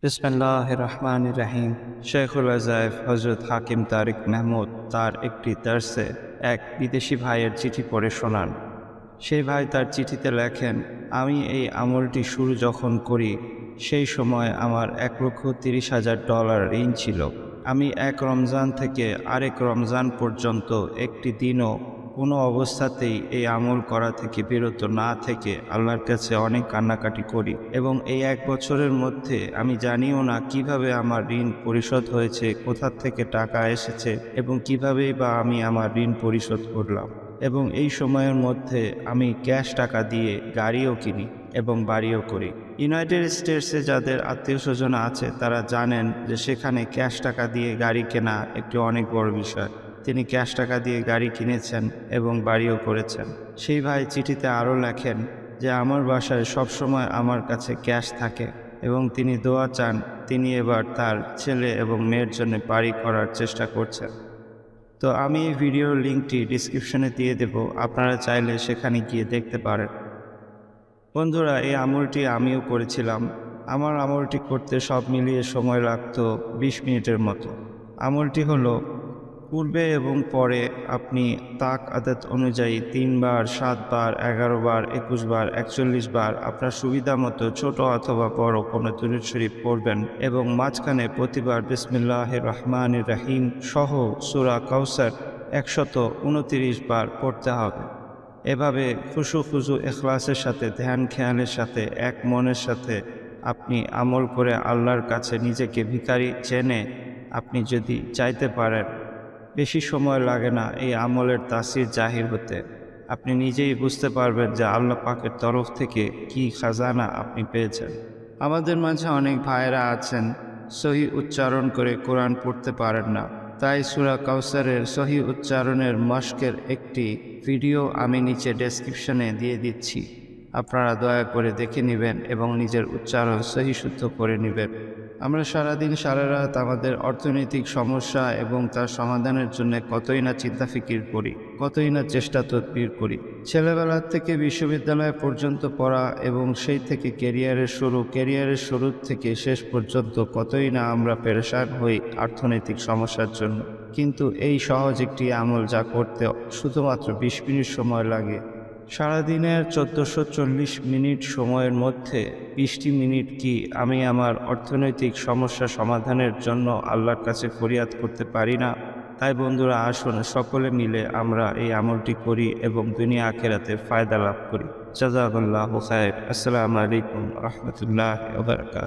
বিসমিল্লাহির রহমানির রহিম। শেখুল ওয়াজাইফ হযরত হাকিম তারিক মাহমুদ তার একটি দার্সে এক বিদেশি ভাইয়ের চিঠি পড়ে শোনান। সেই ভাই তার চিঠিতে লেখেন, আমি এই আমলটি শুরু যখন করি সেই সময় আমার $1,30,000 ঋণ ছিল। আমি এক রমজান থেকে আরেক রমজান পর্যন্ত একটি দিনও কোনো অবস্থাতেই এই আমল করা থেকে বিরত না থেকে আল্লাহর কাছে অনেক কান্নাকাটি করি এবং এই 1 বছরের মধ্যে আমি জানিও না কিভাবে আমার ঋণ পরিশোধ হয়েছে, কোথা থেকে টাকা এসেছে এবং কিভাবেই বা আমি আমার ঋণ পরিশোধ করলাম। এবং এই সময়ের মধ্যে আমি ক্যাশ টাকা দিয়ে গাড়িও কিনি এবং বাড়িও করি। ইউনাইটেড স্টেটসে যাদের আত্মীয় স্বজন আছে তারা জানেন যে সেখানে ক্যাশ টাকা দিয়ে গাড়ি কেনা একটি অনেক বড় বিষয়। তিনি ক্যাশ টাকা দিয়ে গাড়ি কিনেছেন এবং বাড়িও করেছেন। সেই ভাই চিঠিতে আরও লেখেন যে আমার বাসায় সবসময় আমার কাছে ক্যাশ থাকে এবং তিনি দোয়া চান তিনি এবার তার ছেলে এবং মেয়ের জন্য বাড়ি করার চেষ্টা করছেন। তো আমি এই ভিডিওর লিঙ্কটি ডিসক্রিপশনে দিয়ে দেব, আপনারা চাইলে সেখানে গিয়ে দেখতে পারেন। বন্ধুরা, এই আমলটি আমিও করেছিলাম। আমার আমলটি করতে সব মিলিয়ে সময় লাগতো 20 মিনিটের মতো। আমলটি হলো, পূর্বে এবং পরে আপনি তাক আদাত অনুযায়ী 3 বার, 7 বার, 11 বার, 21 বার, 41 বার আপনার সুবিধা মতো ছোট অথবা বড় কোনো দুরূদ শরীফ পড়বেন এবং মাঝখানে প্রতিবার বিসমিল্লাহির রহমানির রহিম সহ সূরা কাউসার 129 বার পড়তে হবে। এভাবে খুশু ইখলাসের সাথে, ধ্যান খেয়ালের সাথে, এক মনের সাথে আপনি আমল করে আল্লাহর কাছে নিজেকে ভিখারি জেনে আপনি যদি চাইতে পারেন, বেশি সময় লাগে না এই আমলের তাসির জাহির হতে। আপনি নিজেই বুঝতে পারবেন যে আল্লাহ পাকের তরফ থেকে কী খাজানা আপনি পেয়েছেন। আমাদের মাঝে অনেক ভাইয়েরা আছেন সহি উচ্চারণ করে কোরআন পড়তে পারেন না, তাই সূরা কাউসারের সহি উচ্চারণের মশকের একটি ভিডিও আমি নিচে ডেসক্রিপশনে দিয়ে দিচ্ছি। আপনারা দয়া করে দেখে নেবেন এবং নিজের উচ্চারণ সহি শুদ্ধ করে নেবেন। আমরা সারাদিন সারা রাত আমাদের অর্থনৈতিক সমস্যা এবং তার সমাধানের জন্য কতই না চিন্তা ফিকির করি, কতই না চেষ্টা তদবির করি। ছেলেবেলার থেকে বিশ্ববিদ্যালয় পর্যন্ত পড়া এবং সেই থেকে ক্যারিয়ারের শুরু থেকে শেষ পর্যন্ত কতই না আমরা পেরেশান হই অর্থনৈতিক সমস্যার জন্য। কিন্তু এই সহজ একটি আমল যা করতে শুধুমাত্র 20 মিনিট সময় লাগে, সারাদিনের 1440 মিনিট সময়ের মধ্যে 20টি মিনিট কি আমি আমার অর্থনৈতিক সমস্যা সমাধানের জন্য আল্লাহর কাছে ফরিয়াদ করতে পারি না? তাই বন্ধুরা, আসুন সকলে মিলে আমরা এই আমলটি করি এবং দুনিয়া আখিরাতে ফায়দা লাভ করি। জাযাকাল্লাহু খায়র। আসসালামু আলাইকুম ওয়া রাহমাতুল্লাহি ওয়া বারাকাতুহু।